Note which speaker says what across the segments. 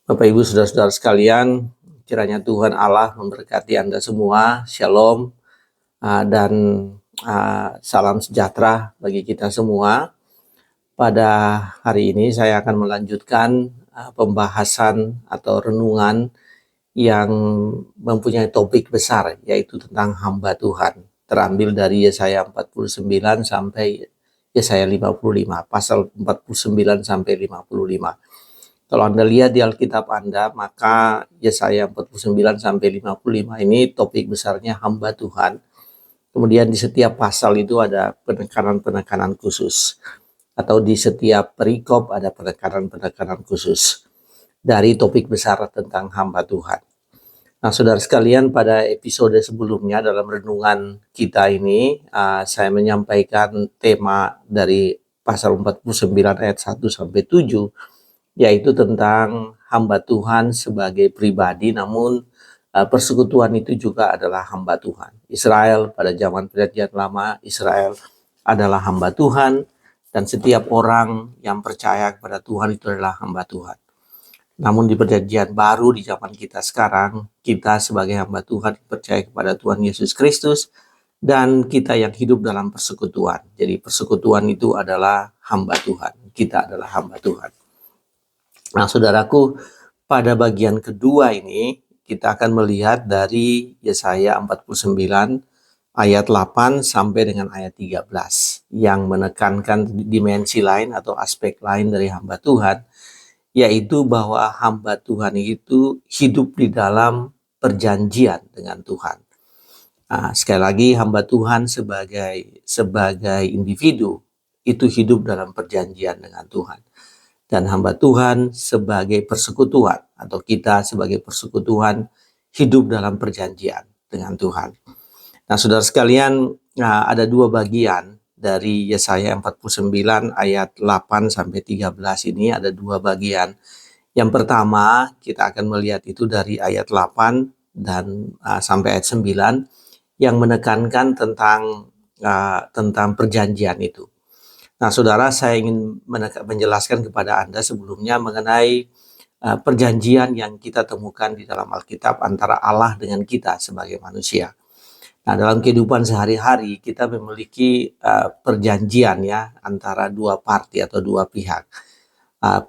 Speaker 1: Bapak Ibu Saudara-saudara sekalian, kiranya Tuhan Allah memberkati Anda semua. Shalom dan salam sejahtera bagi kita semua. Pada hari ini saya akan melanjutkan pembahasan atau renungan yang mempunyai topik besar, yaitu tentang hamba Tuhan. Terambil dari Yesaya 49 sampai Yesaya 55, pasal 49 sampai 55. Kalau Anda lihat di Alkitab Anda, maka Yesaya 49 sampai 55 ini topik besarnya hamba Tuhan. Kemudian di setiap pasal itu ada penekanan-penekanan khusus. Atau di setiap perikop ada penekanan-penekanan khusus dari topik besar tentang hamba Tuhan. Nah, saudara sekalian, pada episode sebelumnya dalam renungan kita ini, saya menyampaikan tema dari pasal 49 ayat 1 sampai 7, yaitu tentang hamba Tuhan sebagai pribadi, namun persekutuan itu juga adalah hamba Tuhan. Israel pada zaman Perjanjian Lama, Israel adalah hamba Tuhan, dan setiap orang yang percaya kepada Tuhan itu adalah hamba Tuhan. Namun di Perjanjian Baru di zaman kita sekarang, kita sebagai hamba Tuhan percaya kepada Tuhan Yesus Kristus, dan kita yang hidup dalam persekutuan. Jadi persekutuan itu adalah hamba Tuhan, kita adalah hamba Tuhan. Nah, saudaraku, pada bagian kedua ini kita akan melihat dari Yesaya 49 ayat 8 sampai dengan ayat 13 yang menekankan dimensi lain atau aspek lain dari hamba Tuhan, yaitu bahwa hamba Tuhan itu hidup di dalam perjanjian dengan Tuhan. Nah, sekali lagi, hamba Tuhan sebagai individu itu hidup dalam perjanjian dengan Tuhan. Dan hamba Tuhan sebagai persekutuan atau kita sebagai persekutuan hidup dalam perjanjian dengan Tuhan. Nah, saudara sekalian, ada dua bagian dari Yesaya 49 ayat 8 sampai 13 ini, ada dua bagian. Yang pertama, kita akan melihat itu dari ayat 8 dan sampai ayat 9 yang menekankan tentang perjanjian itu. Nah, saudara, saya ingin menjelaskan kepada Anda sebelumnya mengenai perjanjian yang kita temukan di dalam Alkitab antara Allah dengan kita sebagai manusia. Nah, dalam kehidupan sehari-hari kita memiliki perjanjian ya antara dua parti atau dua pihak.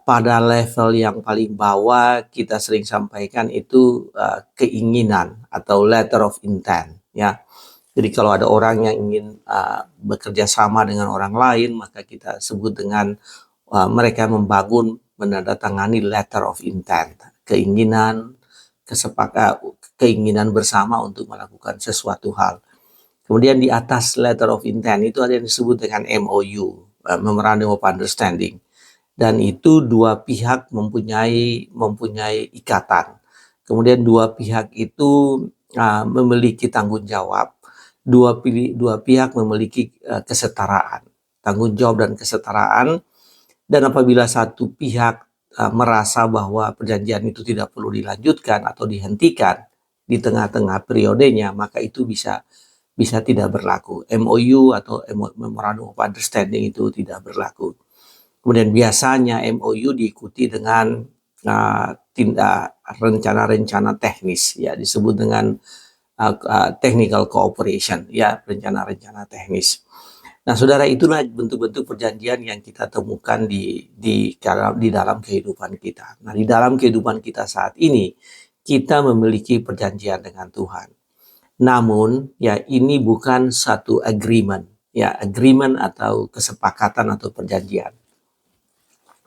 Speaker 1: Pada level yang paling bawah kita sering sampaikan itu keinginan atau letter of intent ya. Jadi kalau ada orang yang ingin bekerja sama dengan orang lain, maka kita sebut dengan mereka menandatangani letter of intent, keinginan bersama untuk melakukan sesuatu hal. Kemudian di atas letter of intent itu ada yang disebut dengan MOU, Memorandum of Understanding, dan itu dua pihak mempunyai ikatan. Kemudian dua pihak itu memiliki tanggung jawab. Dua pihak memiliki kesetaraan, tanggung jawab dan kesetaraan, dan apabila satu pihak merasa bahwa perjanjian itu tidak perlu dilanjutkan atau dihentikan di tengah-tengah periodenya, maka itu bisa tidak berlaku. MOU atau Memorandum of Understanding itu tidak berlaku. Kemudian biasanya MOU diikuti dengan rencana-rencana teknis, ya disebut dengan technical cooperation, ya rencana-rencana teknis. Nah, saudara, itulah bentuk-bentuk perjanjian yang kita temukan di dalam kehidupan kita. Nah, di dalam kehidupan kita saat ini kita memiliki perjanjian dengan Tuhan. Namun, ya ini bukan satu agreement, ya agreement atau kesepakatan atau perjanjian.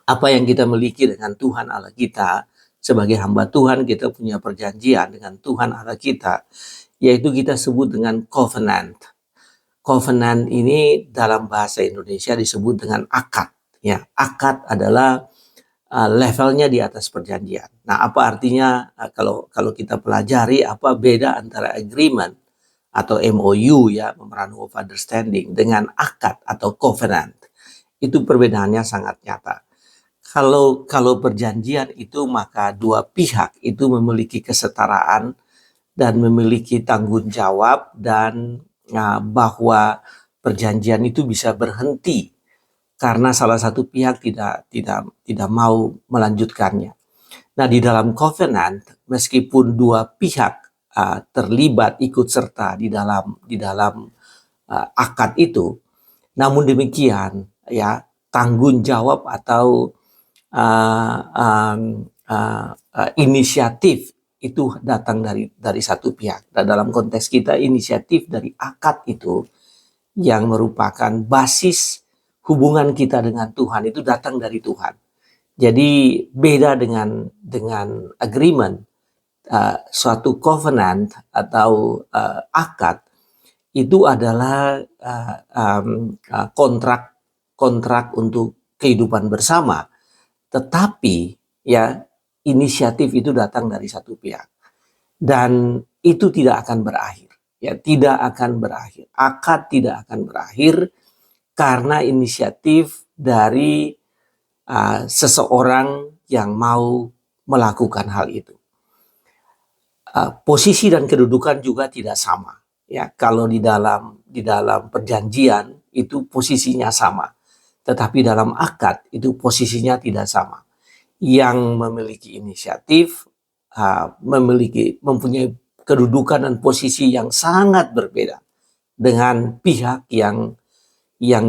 Speaker 1: Apa yang kita miliki dengan Tuhan Allah kita sebagai hamba Tuhan, kita punya perjanjian dengan Tuhan Allah kita, yaitu kita sebut dengan covenant. Covenant ini dalam bahasa Indonesia disebut dengan akad. Ya, akad adalah levelnya di atas perjanjian. Nah, apa artinya kalau kita pelajari apa beda antara agreement atau MOU ya, Memorandum of Understanding, dengan akad atau covenant? Itu perbedaannya sangat nyata. Kalau perjanjian itu maka dua pihak itu memiliki kesetaraan dan memiliki tanggung jawab, dan bahwa perjanjian itu bisa berhenti karena salah satu pihak tidak mau melanjutkannya. Nah, di dalam covenant, meskipun dua pihak terlibat ikut serta di dalam akad itu, namun demikian ya tanggung jawab atau uh, um, inisiatif itu datang dari satu pihak. Dan dalam konteks kita, inisiatif dari akad itu yang merupakan basis hubungan kita dengan Tuhan itu datang dari Tuhan. Jadi beda dengan agreement, suatu covenant atau akad itu adalah kontrak kontrak untuk kehidupan bersama. Tetapi ya inisiatif itu datang dari satu pihak dan itu tidak akan berakhir. Ya, tidak akan berakhir. Akad tidak akan berakhir karena inisiatif dari seseorang yang mau melakukan hal itu. Posisi dan kedudukan juga tidak sama. Ya, kalau di dalam perjanjian itu posisinya sama, tetapi dalam akad itu posisinya tidak sama. Yang memiliki inisiatif mempunyai kedudukan dan posisi yang sangat berbeda dengan pihak yang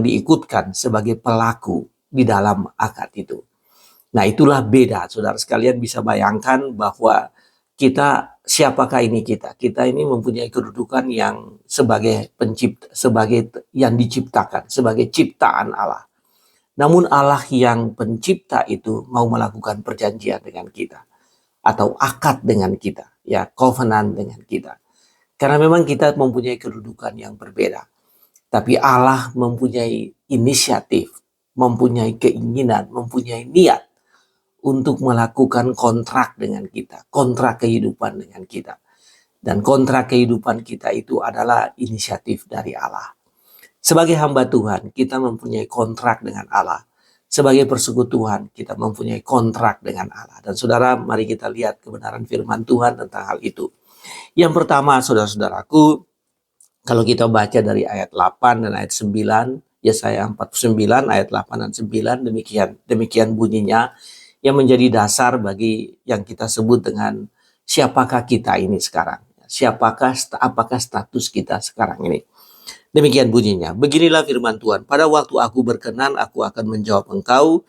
Speaker 1: diikutkan sebagai pelaku di dalam akad itu. Nah, itulah beda. Saudara sekalian bisa bayangkan bahwa kita, siapakah ini kita? Kita ini mempunyai kedudukan yang sebagai pencipta, sebagai yang diciptakan, sebagai ciptaan Allah. Namun Allah yang pencipta itu mau melakukan perjanjian dengan kita atau akad dengan kita, ya, covenant dengan kita. Karena memang kita mempunyai kedudukan yang berbeda. Tapi Allah mempunyai inisiatif, mempunyai keinginan, mempunyai niat untuk melakukan kontrak dengan kita, kontrak kehidupan dengan kita. Dan kontrak kehidupan kita itu adalah inisiatif dari Allah. Sebagai hamba Tuhan, kita mempunyai kontrak dengan Allah. Sebagai persekutuan, kita mempunyai kontrak dengan Allah. Dan saudara, mari kita lihat kebenaran firman Tuhan tentang hal itu. Yang pertama, saudara-saudaraku, kalau kita baca dari ayat 8 dan ayat 9, Yesaya 49 ayat 8 dan 9, demikian bunyinya, yang menjadi dasar bagi yang kita sebut dengan siapakah kita ini sekarang. Apakah status kita sekarang ini. Demikian bunyinya. Beginilah firman Tuhan. Pada waktu aku berkenan, aku akan menjawab engkau.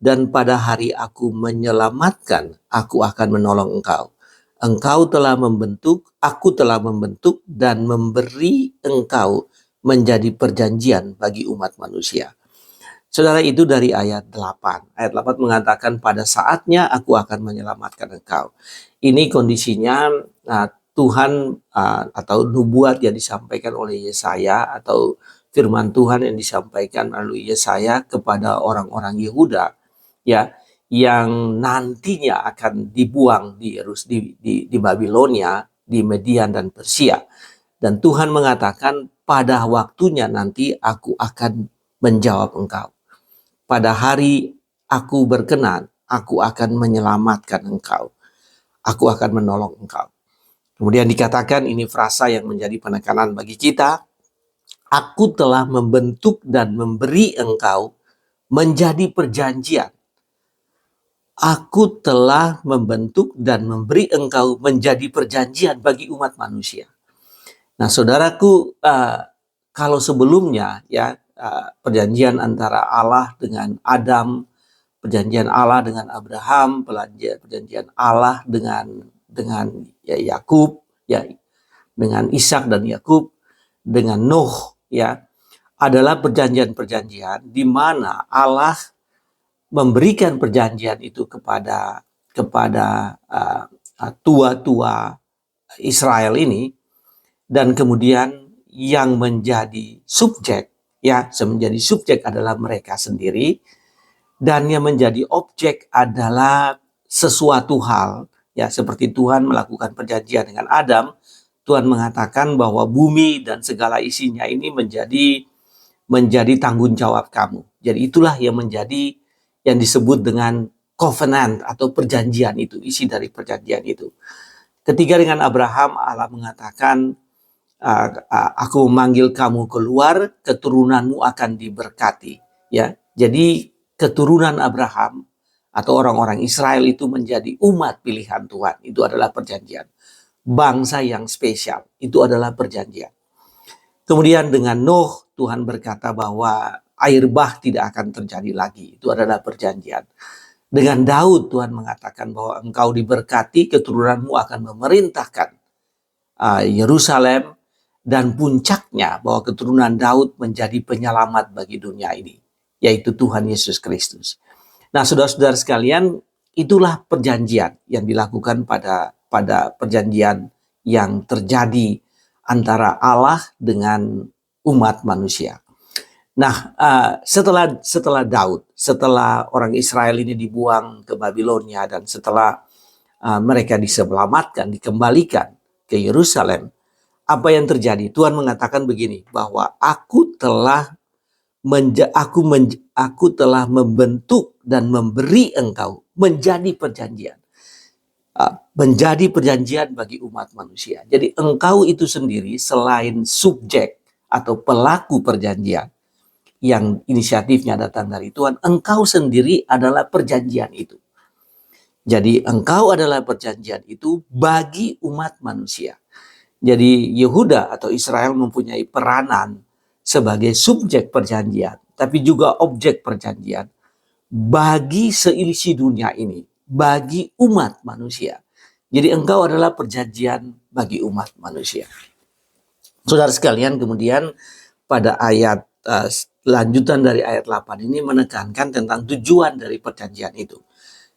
Speaker 1: Dan pada hari aku menyelamatkan, aku akan menolong engkau. Engkau telah membentuk, aku telah membentuk dan memberi engkau menjadi perjanjian bagi umat manusia. Saudara, itu dari ayat 8. Ayat 8 mengatakan pada saatnya aku akan menyelamatkan engkau. Ini kondisinya Tuhan atau nubuat yang disampaikan oleh Yesaya atau firman Tuhan yang disampaikan melalui Yesaya kepada orang-orang Yehuda ya yang nantinya akan dibuang di Babilonia, di Median dan Persia. Dan Tuhan mengatakan pada waktunya nanti aku akan menjawab engkau. Pada hari aku berkenan, aku akan menyelamatkan engkau. Aku akan menolong engkau. Kemudian dikatakan ini frasa yang menjadi penekanan bagi kita. Aku telah membentuk dan memberi engkau menjadi perjanjian. Aku telah membentuk dan memberi engkau menjadi perjanjian bagi umat manusia. Nah, saudaraku, kalau sebelumnya ya perjanjian antara Allah dengan Adam, perjanjian Allah dengan Abraham, perjanjian Allah dengan Yakub, ya dengan Ishak dan Yakub, dengan Nuh, ya adalah perjanjian-perjanjian di mana Allah memberikan perjanjian itu kepada tua-tua Israel ini, dan kemudian yang menjadi subjek adalah mereka sendiri, dan yang menjadi objek adalah sesuatu hal ya, seperti Tuhan melakukan perjanjian dengan Adam. Tuhan mengatakan bahwa bumi dan segala isinya ini menjadi tanggung jawab kamu. Jadi itulah yang disebut dengan covenant atau perjanjian itu, isi dari perjanjian itu. Ketika dengan Abraham, Allah mengatakan, aku memanggil kamu keluar, keturunanmu akan diberkati. Ya, jadi keturunan Abraham atau orang-orang Israel itu menjadi umat pilihan Tuhan. Itu adalah perjanjian. Bangsa yang spesial, itu adalah perjanjian. Kemudian dengan Nuh, Tuhan berkata bahwa air bah tidak akan terjadi lagi. Itu adalah perjanjian. Dengan Daud, Tuhan mengatakan bahwa engkau diberkati, keturunanmu akan memerintahkan Yerusalem, dan puncaknya bahwa keturunan Daud menjadi penyelamat bagi dunia ini, yaitu Tuhan Yesus Kristus. Nah, saudara-saudara sekalian, itulah perjanjian yang dilakukan pada perjanjian yang terjadi antara Allah dengan umat manusia. Nah, setelah Daud, setelah orang Israel ini dibuang ke Babilonia, dan setelah mereka diselamatkan, dikembalikan ke Yerusalem, apa yang terjadi? Tuhan mengatakan begini, bahwa aku telah membentuk dan memberi engkau menjadi perjanjian. Menjadi perjanjian bagi umat manusia. Jadi engkau itu sendiri selain subjek atau pelaku perjanjian yang inisiatifnya datang dari Tuhan, engkau sendiri adalah perjanjian itu. Jadi engkau adalah perjanjian itu bagi umat manusia. Jadi Yehuda atau Israel mempunyai peranan sebagai subjek perjanjian, tapi juga objek perjanjian bagi seisi dunia ini, bagi umat manusia. Jadi engkau adalah perjanjian bagi umat manusia. Saudara sekalian, kemudian pada ayat lanjutan dari ayat 8 ini menekankan tentang tujuan dari perjanjian itu.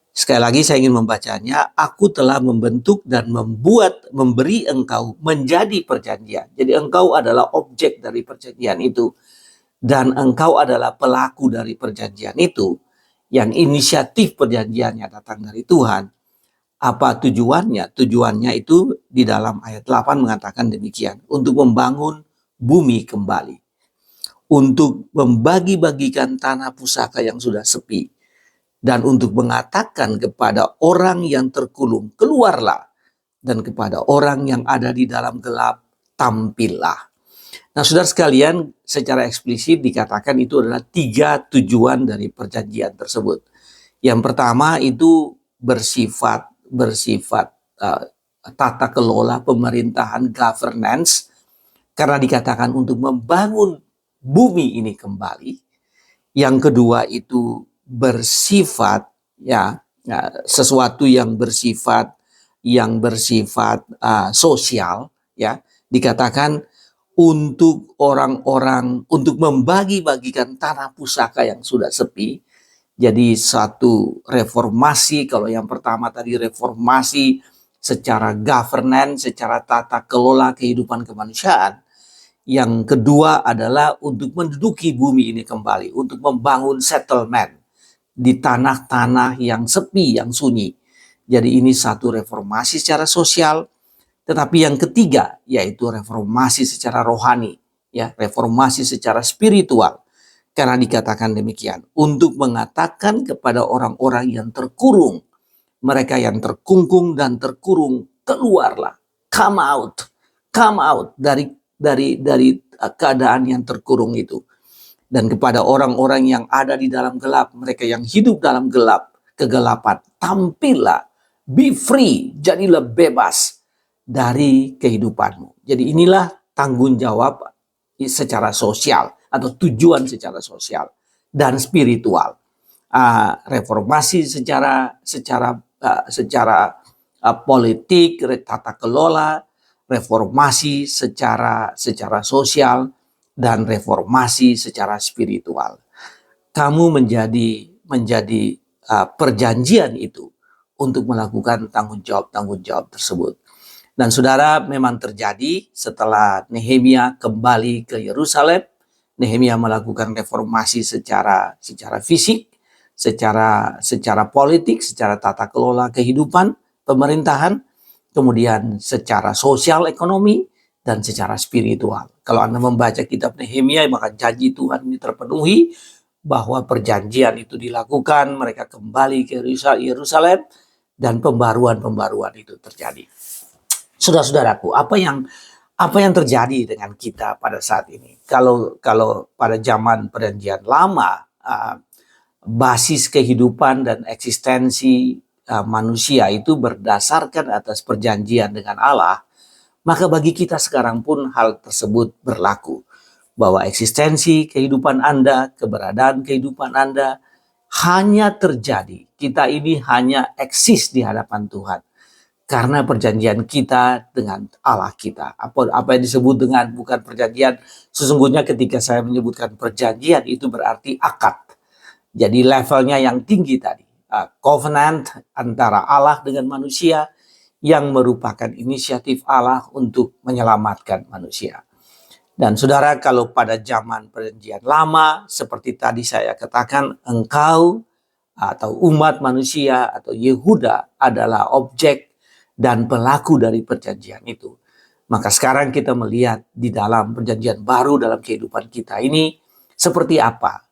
Speaker 1: Sekali lagi saya ingin membacanya, aku telah membentuk dan memberi engkau menjadi perjanjian. Jadi engkau adalah objek dari perjanjian itu. Dan engkau adalah pelaku dari perjanjian itu. Yang inisiatif perjanjiannya datang dari Tuhan. Apa tujuannya? Tujuannya itu di dalam ayat 8 mengatakan demikian. Untuk membangun bumi kembali. Untuk membagi-bagikan tanah pusaka yang sudah sepi. Dan untuk mengatakan kepada orang yang terkulung, keluarlah. Dan kepada orang yang ada di dalam gelap, tampillah. Nah, saudara sekalian, secara eksplisit dikatakan itu adalah 3 tujuan dari perjanjian tersebut. Yang pertama itu bersifat tata kelola pemerintahan, governance, karena dikatakan untuk membangun bumi ini kembali. Yang kedua itu bersifat sesuatu yang bersifat sosial, ya, dikatakan untuk orang-orang, untuk membagi-bagikan tanah pusaka yang sudah sepi. Jadi satu reformasi, kalau yang pertama tadi reformasi secara governance, secara tata kelola kehidupan kemanusiaan. Yang kedua adalah untuk menduduki bumi ini kembali, untuk membangun settlement di tanah-tanah yang sepi, yang sunyi. Jadi ini satu reformasi secara sosial. Tetapi yang ketiga yaitu reformasi secara rohani, ya, reformasi secara spiritual. Karena dikatakan demikian, untuk mengatakan kepada orang-orang yang terkurung, mereka yang terkungkung dan terkurung, keluarlah, come out dari keadaan yang terkurung itu. Dan kepada orang-orang yang ada di dalam gelap, mereka yang hidup dalam gelap, kegelapan, tampillah, be free, jadilah bebas dari kehidupanmu. Jadi inilah tanggung jawab secara sosial atau tujuan secara sosial dan spiritual. Reformasi secara politik, tata kelola, reformasi secara sosial, dan reformasi secara spiritual. Kamu menjadi perjanjian itu untuk melakukan tanggung jawab tersebut. Dan saudara, memang terjadi setelah Nehemia kembali ke Yerusalem, Nehemia melakukan reformasi secara fisik, secara politik, secara tata kelola kehidupan pemerintahan, kemudian secara sosial ekonomi, dan secara spiritual. Kalau Anda membaca kitab Nehemia, maka janji Tuhan ini terpenuhi, bahwa perjanjian itu dilakukan, mereka kembali ke Yerusalem, dan pembaruan itu terjadi. Saudara-saudaraku, apa yang terjadi dengan kita pada saat ini? Kalau pada zaman perjanjian lama, basis kehidupan dan eksistensi manusia itu berdasarkan atas perjanjian dengan Allah, maka bagi kita sekarang pun hal tersebut berlaku. Bahwa eksistensi kehidupan Anda, keberadaan kehidupan Anda hanya terjadi. Kita ini hanya eksis di hadapan Tuhan karena perjanjian kita dengan Allah kita. Apa yang disebut dengan bukan perjanjian, sesungguhnya ketika saya menyebutkan perjanjian itu berarti akad. Jadi levelnya yang tinggi tadi. Covenant antara Allah dengan manusia yang merupakan inisiatif Allah untuk menyelamatkan manusia. Dan saudara, kalau pada zaman perjanjian lama, seperti tadi saya katakan, engkau atau umat manusia atau Yehuda adalah objek dan pelaku dari perjanjian itu. Maka sekarang kita melihat di dalam perjanjian baru dalam kehidupan kita ini, seperti apa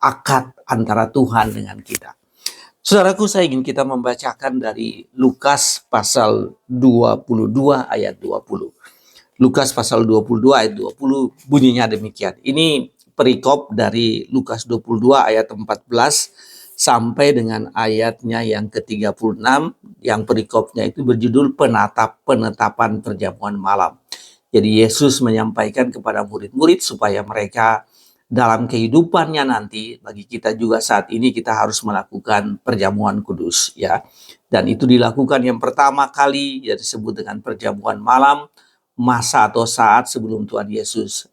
Speaker 1: akad antara Tuhan dengan kita. Saudaraku, saya ingin kita membacakan dari Lukas pasal 22 ayat 20. Lukas pasal 22 ayat 20 bunyinya demikian. Ini perikop dari Lukas 22 ayat 14 sampai dengan ayatnya yang ke-36. Yang perikopnya itu berjudul penetapan perjamuan malam. Jadi Yesus menyampaikan kepada murid-murid supaya mereka dalam kehidupannya nanti, bagi kita juga saat ini kita harus melakukan perjamuan kudus, ya. Dan itu dilakukan yang pertama kali, ya, disebut dengan perjamuan malam, masa atau saat sebelum Tuhan Yesus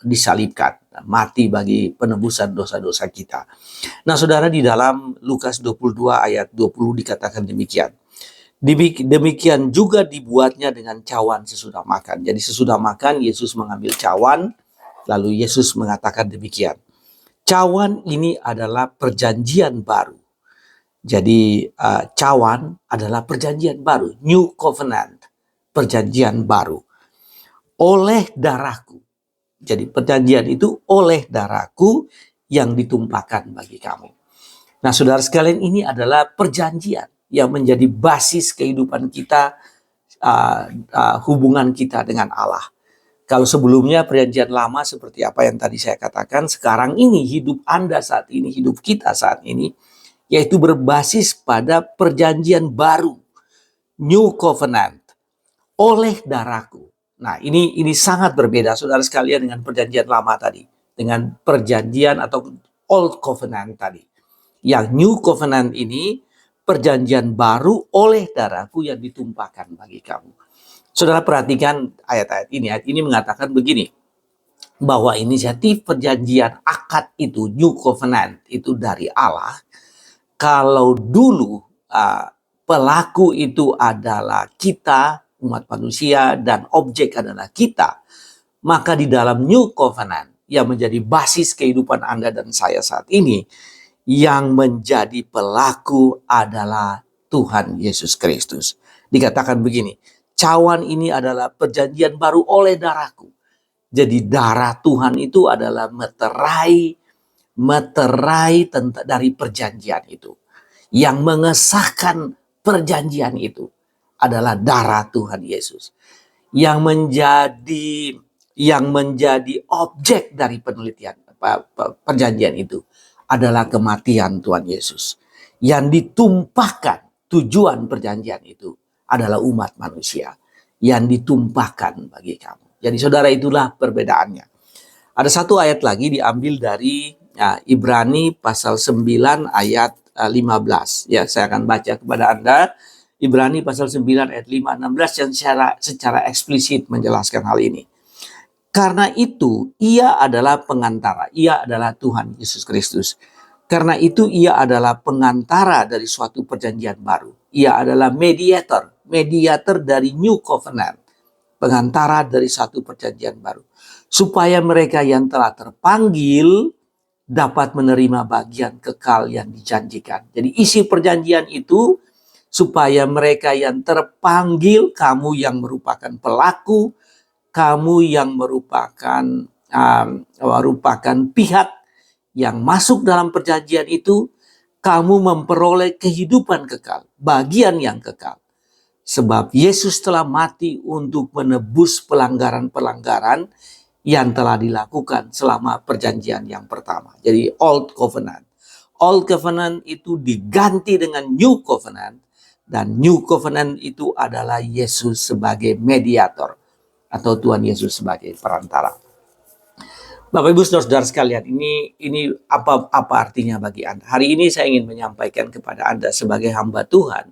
Speaker 1: disalibkan, mati bagi penebusan dosa-dosa kita. Nah, saudara, di dalam Lukas 22 ayat 20 dikatakan demikian. Demikian juga dibuatnya dengan cawan sesudah makan. Jadi sesudah makan Yesus mengambil cawan, lalu Yesus mengatakan demikian. Cawan ini adalah perjanjian baru. Jadi cawan adalah perjanjian baru, New Covenant, perjanjian baru. Oleh darahku. Jadi perjanjian itu oleh darahku yang ditumpahkan bagi kamu. Nah, saudara sekalian, ini adalah perjanjian yang menjadi basis kehidupan kita, hubungan kita dengan Allah. Kalau sebelumnya perjanjian lama seperti apa yang tadi saya katakan, sekarang ini hidup Anda saat ini, hidup kita saat ini, yaitu berbasis pada perjanjian baru, New Covenant, oleh darahku. Nah, ini sangat berbeda, saudara sekalian, dengan perjanjian lama tadi, dengan perjanjian atau Old Covenant tadi. Yang New Covenant ini perjanjian baru oleh darahku yang ditumpahkan bagi kamu. Saudara perhatikan ayat-ayat ini. Ayat ini mengatakan begini, bahwa inisiatif perjanjian akad itu, New Covenant, itu dari Allah. Kalau dulu pelaku itu adalah kita, umat manusia, dan objek adalah kita, maka di dalam New Covenant yang menjadi basis kehidupan Anda dan saya saat ini, yang menjadi pelaku adalah Tuhan Yesus Kristus. Dikatakan begini, cawan ini adalah perjanjian baru oleh darahku. Jadi darah Tuhan itu adalah meterai dari perjanjian itu. Yang mengesahkan perjanjian itu adalah darah Tuhan Yesus. Yang menjadi objek dari penelitian perjanjian itu adalah kematian Tuhan Yesus. Yang ditumpahkan, tujuan perjanjian itu adalah umat manusia yang ditumpahkan bagi kamu. Jadi saudara, itulah perbedaannya. Ada satu ayat lagi diambil dari Ibrani pasal 9 ayat 15. Ya, saya akan baca kepada Anda. Ibrani pasal 9 ayat 5-16 yang secara eksplisit menjelaskan hal ini. Karena itu ia adalah pengantara, ia adalah Tuhan Yesus Kristus. Karena itu ia adalah pengantara dari suatu perjanjian baru. Ia adalah mediator dari New Covenant. Pengantara dari satu perjanjian baru. Supaya mereka yang telah terpanggil dapat menerima bagian kekal yang dijanjikan. Jadi isi perjanjian itu supaya mereka yang terpanggil, kamu yang merupakan pelaku, kamu yang merupakan pihak yang masuk dalam perjanjian itu, kamu memperoleh kehidupan kekal, bagian yang kekal. Sebab Yesus telah mati untuk menebus pelanggaran-pelanggaran yang telah dilakukan selama perjanjian yang pertama. Jadi Old Covenant. Old Covenant itu diganti dengan New Covenant, dan New Covenant itu adalah Yesus sebagai mediator atau Tuhan Yesus sebagai perantara. Bapak Ibu Saudara sekalian, ini apa artinya bagi Anda? Hari ini saya ingin menyampaikan kepada Anda sebagai hamba Tuhan,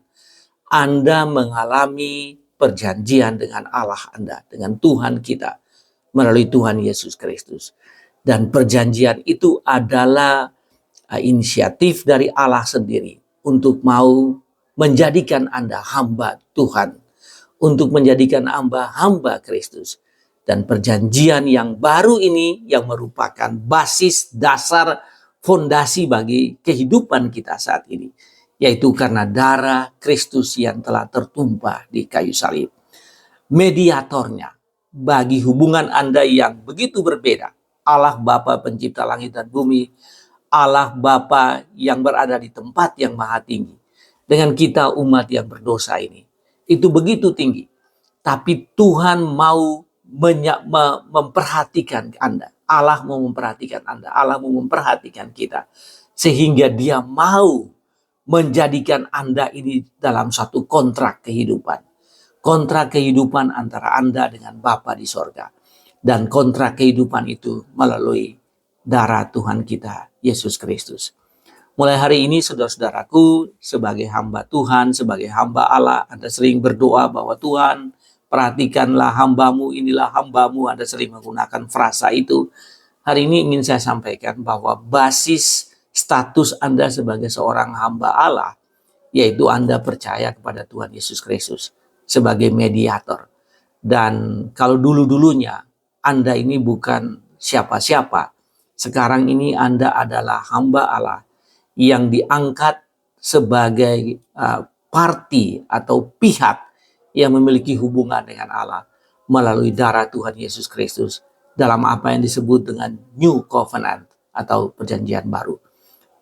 Speaker 1: Anda mengalami perjanjian dengan Allah Anda, dengan Tuhan kita melalui Tuhan Yesus Kristus. Dan perjanjian itu adalah inisiatif dari Allah sendiri untuk mau menjadikan Anda hamba Tuhan, untuk menjadikan hamba Kristus. Dan perjanjian yang baru ini yang merupakan basis dasar fondasi bagi kehidupan kita saat ini, yaitu karena darah Kristus yang telah tertumpah di kayu salib. Mediatornya bagi hubungan Anda yang begitu berbeda, Allah Bapa pencipta langit dan bumi, Allah Bapa yang berada di tempat yang maha tinggi, dengan kita umat yang berdosa ini, itu begitu tinggi. Tapi Tuhan mau memperhatikan Anda. Allah mau memperhatikan Anda. Allah mau memperhatikan kita. Sehingga Dia mau menjadikan Anda ini dalam satu kontrak kehidupan. Kontrak kehidupan antara Anda dengan Bapa di sorga. Dan kontrak kehidupan itu melalui darah Tuhan kita, Yesus Kristus. Mulai hari ini saudara-saudaraku, sebagai hamba Tuhan, sebagai hamba Allah, Anda sering berdoa bahwa Tuhan, perhatikanlah hambamu, inilah hambamu. Anda sering menggunakan frasa itu. Hari ini ingin saya sampaikan bahwa basis status Anda sebagai seorang hamba Allah, yaitu Anda percaya kepada Tuhan Yesus Kristus sebagai mediator. Dan kalau dulu-dulunya Anda ini bukan siapa-siapa, sekarang ini Anda adalah hamba Allah yang diangkat sebagai parti atau pihak yang memiliki hubungan dengan Allah melalui darah Tuhan Yesus Kristus dalam apa yang disebut dengan New Covenant atau perjanjian baru.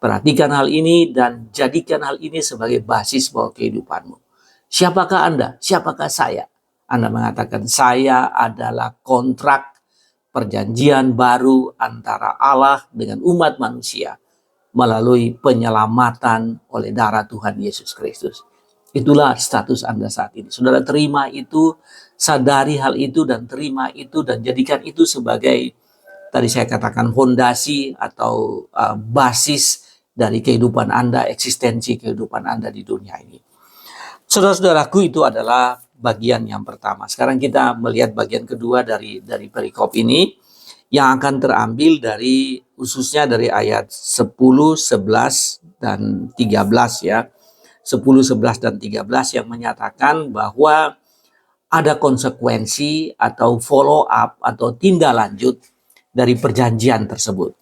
Speaker 1: Perhatikan hal ini dan jadikan hal ini sebagai basis bahwa kehidupanmu. Siapakah Anda? Siapakah saya? Anda mengatakan saya adalah kontrak perjanjian baru antara Allah dengan umat manusia melalui penyelamatan oleh darah Tuhan Yesus Kristus. Itulah status Anda saat ini. Saudara terima itu, sadari hal itu dan terima itu dan jadikan itu sebagai, tadi saya katakan, fondasi atau basis dari kehidupan Anda, eksistensi kehidupan Anda di dunia ini. Saudara-saudaraku, itu adalah bagian yang pertama. Sekarang kita melihat bagian kedua dari perikop ini yang akan terambil dari khususnya dari ayat 10, 11 dan 13 ya. 10, 11 dan 13 yang menyatakan bahwa ada konsekuensi atau follow up atau tindak lanjut dari perjanjian tersebut.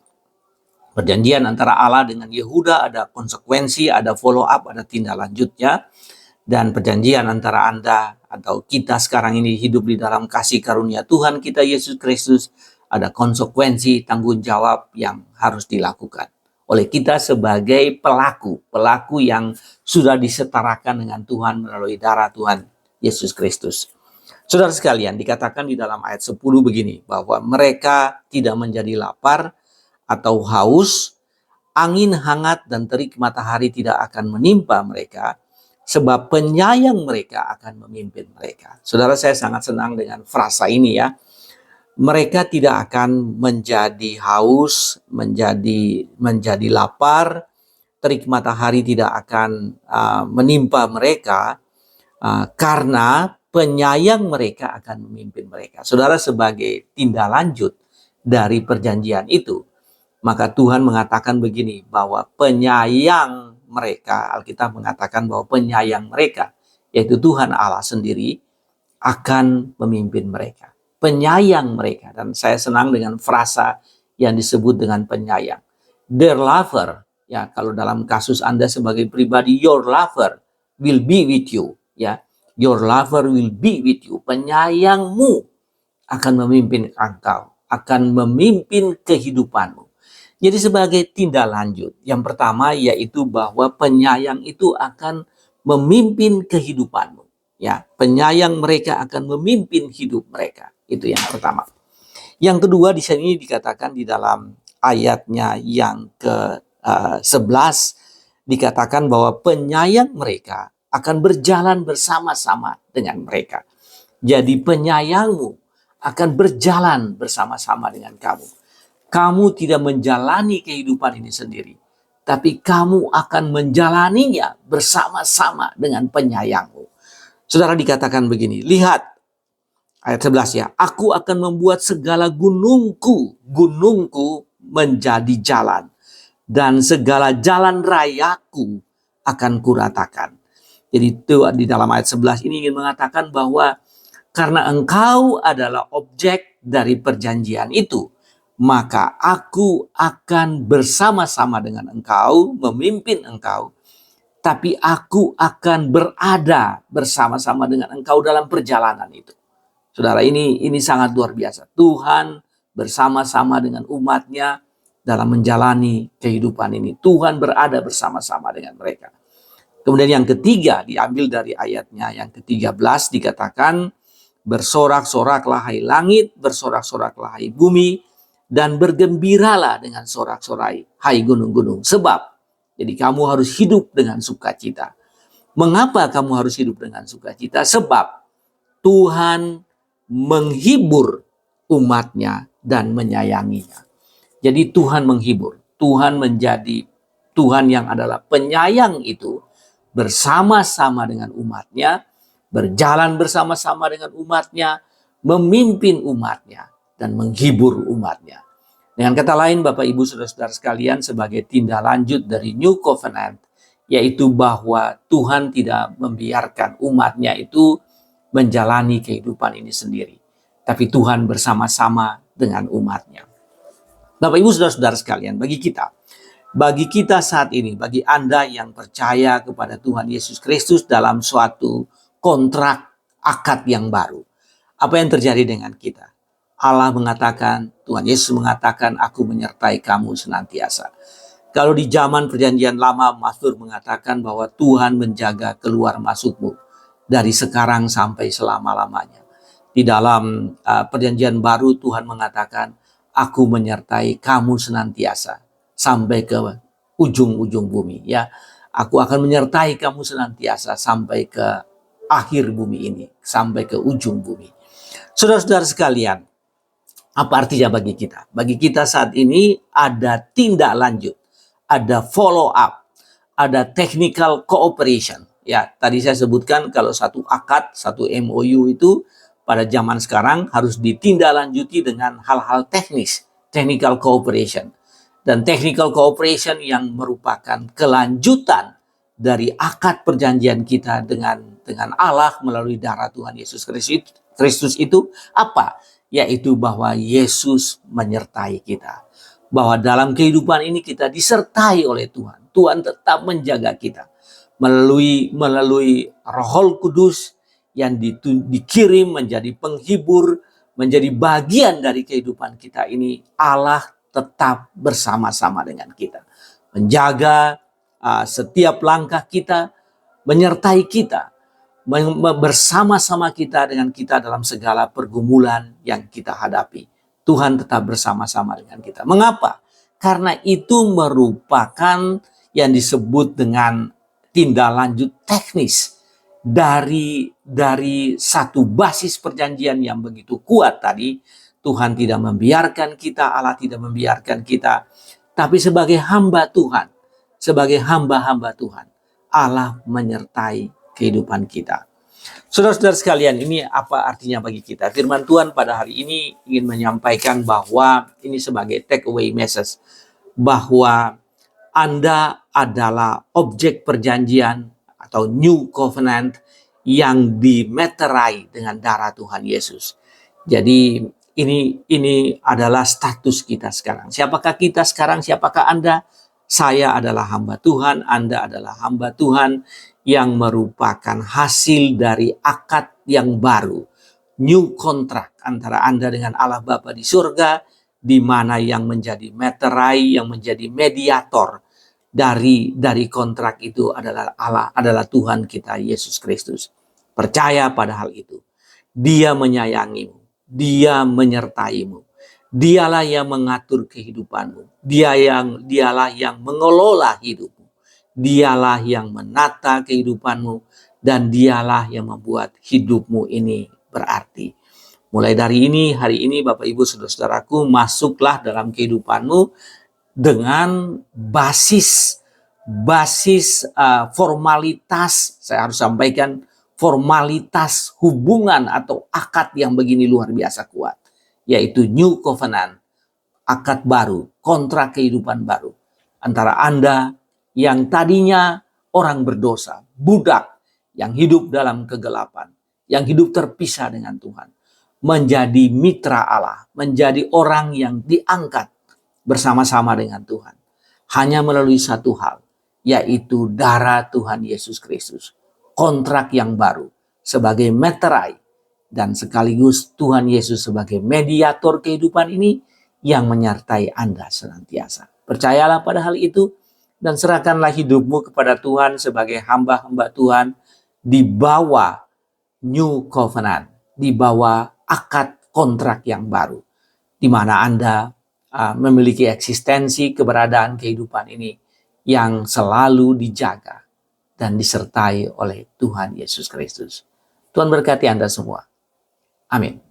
Speaker 1: Perjanjian antara Allah dengan Yehuda ada konsekuensi, ada follow up, ada tindak lanjutnya. Dan perjanjian antara Anda atau kita sekarang ini hidup di dalam kasih karunia Tuhan kita Yesus Kristus, ada konsekuensi tanggung jawab yang harus dilakukan oleh kita sebagai pelaku yang sudah disetarakan dengan Tuhan melalui darah Tuhan Yesus Kristus. Saudara sekalian, dikatakan di dalam ayat 10 begini, bahwa mereka tidak menjadi lapar atau haus, angin hangat dan terik matahari tidak akan menimpa mereka, sebab penyayang mereka akan memimpin mereka. Saudara, saya sangat senang dengan frasa ini ya. Mereka tidak akan menjadi haus, menjadi lapar, terik matahari tidak akan menimpa mereka, karena penyayang mereka akan memimpin mereka. Saudara, sebagai tindak lanjut dari perjanjian itu, maka Tuhan mengatakan begini, bahwa penyayang mereka, Alkitab mengatakan bahwa penyayang mereka, yaitu Tuhan Allah sendiri, akan memimpin mereka. Penyayang mereka, dan saya senang dengan frasa yang disebut dengan penyayang. Their lover, ya, kalau dalam kasus Anda sebagai pribadi, your lover will be with you, ya. Your lover will be with you. Penyayangmu akan memimpin engkau, akan memimpin kehidupanmu. Jadi sebagai tindak lanjut, yang pertama yaitu bahwa penyayang itu akan memimpin kehidupanmu. Ya, penyayang mereka akan memimpin hidup mereka. Itu yang pertama. Yang kedua, di sini dikatakan di dalam ayatnya yang 11 dikatakan bahwa penyayang mereka akan berjalan bersama-sama dengan mereka. Jadi penyayangmu akan berjalan bersama-sama dengan kamu. Kamu tidak menjalani kehidupan ini sendiri, tapi kamu akan menjalaninya bersama-sama dengan penyayangmu. Saudara, dikatakan begini, lihat ayat 11 ya, aku akan membuat segala gunungku menjadi jalan, dan segala jalan rayaku akan kuratakan. Jadi itu di dalam ayat 11 ini ingin mengatakan bahwa karena engkau adalah objek dari perjanjian itu, maka aku akan bersama-sama dengan engkau, memimpin engkau, tapi aku akan berada bersama-sama dengan engkau dalam perjalanan itu. Saudara, ini sangat luar biasa. Tuhan bersama-sama dengan umatnya dalam menjalani kehidupan ini. Tuhan berada bersama-sama dengan mereka. Kemudian yang ketiga diambil dari ayatnya yang ke-13 dikatakan, bersorak-soraklah hai langit, bersorak-soraklah hai bumi, dan bergembiralah dengan sorak-sorai hai gunung-gunung. Sebab, jadi kamu harus hidup dengan sukacita. Mengapa kamu harus hidup dengan sukacita? Sebab Tuhan menghibur umatnya dan menyayanginya. Jadi Tuhan menghibur. Tuhan menjadi Tuhan yang adalah penyayang itu bersama-sama dengan umatnya, berjalan bersama-sama dengan umatnya, memimpin umatnya, dan menghibur umatnya. Dengan kata lain, Bapak Ibu Saudara-saudara sekalian, sebagai tindak lanjut dari New Covenant, yaitu bahwa Tuhan tidak membiarkan umatnya itu menjalani kehidupan ini sendiri, tapi Tuhan bersama-sama dengan umatnya. Bapak Ibu Saudara-saudara sekalian, bagi kita saat ini, bagi Anda yang percaya kepada Tuhan Yesus Kristus dalam suatu kontrak akad yang baru, apa yang terjadi dengan kita? Allah mengatakan, Tuhan Yesus mengatakan, aku menyertai kamu senantiasa. Kalau di zaman perjanjian lama, Mazmur mengatakan bahwa Tuhan menjaga keluar masukmu dari sekarang sampai selama-lamanya. Di dalam perjanjian baru, Tuhan mengatakan, aku menyertai kamu senantiasa sampai ke ujung-ujung bumi. Ya, aku akan menyertai kamu senantiasa sampai ke akhir bumi ini, sampai ke ujung bumi. Saudara-saudara sekalian, apa artinya bagi kita? Bagi kita saat ini ada tindak lanjut, ada follow up, ada technical cooperation. Ya, tadi saya sebutkan kalau satu akad, satu MOU itu pada zaman sekarang harus ditindaklanjuti dengan hal-hal teknis, technical cooperation. Dan technical cooperation yang merupakan kelanjutan dari akad perjanjian kita dengan Allah melalui darah Tuhan Yesus Kristus itu apa? Yaitu bahwa Yesus menyertai kita. Bahwa dalam kehidupan ini kita disertai oleh Tuhan. Tuhan tetap menjaga kita. Melalui Roh Kudus yang dikirim menjadi penghibur, menjadi bagian dari kehidupan kita ini, Allah tetap bersama-sama dengan kita. Menjaga setiap langkah kita, menyertai kita, bersama-sama kita dengan kita dalam segala pergumulan yang kita hadapi. Tuhan tetap bersama-sama dengan kita. Mengapa? Karena itu merupakan yang disebut dengan tindak lanjut teknis dari satu basis perjanjian yang begitu kuat tadi. Tuhan tidak membiarkan kita, Allah tidak membiarkan kita, tapi sebagai hamba Tuhan, sebagai hamba-hamba Tuhan, Allah menyertai kehidupan kita. Saudara-saudara sekalian, ini apa artinya bagi kita? Firman Tuhan pada hari ini ingin menyampaikan bahwa ini sebagai take away message, bahwa Anda adalah objek perjanjian atau new covenant yang dimeterai dengan darah Tuhan Yesus. Jadi ini adalah status kita sekarang. Siapakah kita sekarang? Siapakah Anda? Saya adalah hamba Tuhan, Anda adalah hamba Tuhan yang merupakan hasil dari akad yang baru. New contract antara Anda dengan Allah Bapa di surga, di mana yang menjadi meterai, yang menjadi mediator dari kontrak itu adalah Allah, adalah Tuhan kita Yesus Kristus. Percaya pada hal itu. Dia menyayangimu, Dia menyertaimu, Dialah yang mengatur kehidupanmu. Dialah yang mengelola hidupmu. Dialah yang menata kehidupanmu dan dialah yang membuat hidupmu ini berarti. Mulai dari hari ini Bapak Ibu Saudara-saudaraku, masuklah dalam kehidupanmu dengan basis formalitas, saya harus sampaikan, formalitas hubungan atau akad yang begini luar biasa kuat, yaitu New Covenant, akad baru, kontrak kehidupan baru antara Anda yang tadinya orang berdosa, budak yang hidup dalam kegelapan, yang hidup terpisah dengan Tuhan, menjadi mitra Allah, menjadi orang yang diangkat bersama-sama dengan Tuhan. Hanya melalui satu hal, yaitu darah Tuhan Yesus Kristus. Kontrak yang baru sebagai meterai dan sekaligus Tuhan Yesus sebagai mediator kehidupan ini yang menyertai Anda senantiasa. Percayalah pada hal itu dan serahkanlah hidupmu kepada Tuhan sebagai hamba-hamba Tuhan di bawah New Covenant, di bawah akad kontrak yang baru, di mana Anda memiliki eksistensi keberadaan kehidupan ini yang selalu dijaga dan disertai oleh Tuhan Yesus Kristus. Tuhan berkati Anda semua. Amin.